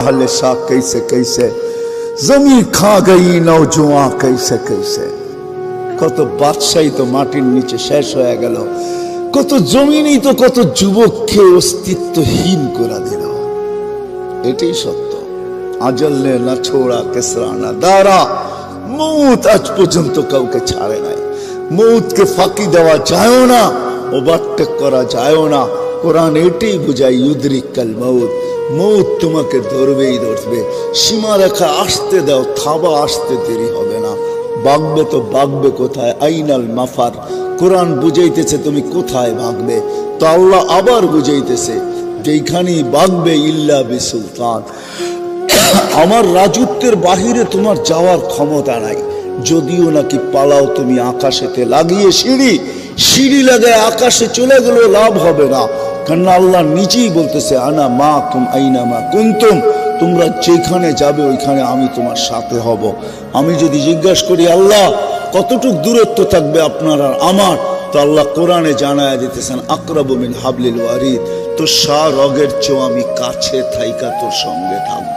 शाह कैसे कैसे जमी खा गई नौजवान कैसे कैसे কত বাদশাহী তো মাটির নিচে শেষ হয়ে গেল, কত জমিনই তো কত যুবককে অস্তিত্বহীন করে দিল। এটাই সত্য। আজল নে না ছোড়া কেসরা না দারা, মৌত আজ পর্যন্ত কাউকে ছাড়ে নাই। মৌতকে ফাঁকি দেওয়া যায় না, ওভারটেক করা যায় না। কোরআন এটাই বুঝায় ইউদরিকাল মৌত, মৌত তোমাকে ধরবেই ধরবে। সীমারেখা আসতে দাও, থাবা আসতে দেরি হবে না। ভাগবে তো ভাগবে কোথায়? আইনাল মাফার। কোরআন বুঝাইতেছে তুমি কোথায় ভাগবে, তো আল্লাহ আবার বুঝাইতেছে যেখানেই ভাগবে ইল্লা বিসুলতান, আমার রাজত্বের বাহিরে তোমার যাওয়ার ক্ষমতা নাই। যদিও নাকি পালাও তুমি আকাশেতে লাগিয়ে সিঁড়ি, সিঁড়ি লাগায় আকাশে চলে গেলেও লাভ হবে না, কারণ আল্লাহ নিজেই বলতেছে আনা মা কুম আইনা মা কুনতুম, তোমরা যেখানে যাবে ওইখানে আমি তোমার সাথে হব। আমি যদি জিজ্ঞাসা করি আল্লাহ কতটুক দূরত্ব থাকবে আপনার আর আমার, তো আল্লাহ কোরআনে জানায় দিতেছেন আকরাবু মিন হাবলিল ওয়ারিদ, তো রগের চেয়েও আমি কাছে থাইকা তোর সঙ্গে থাকবো।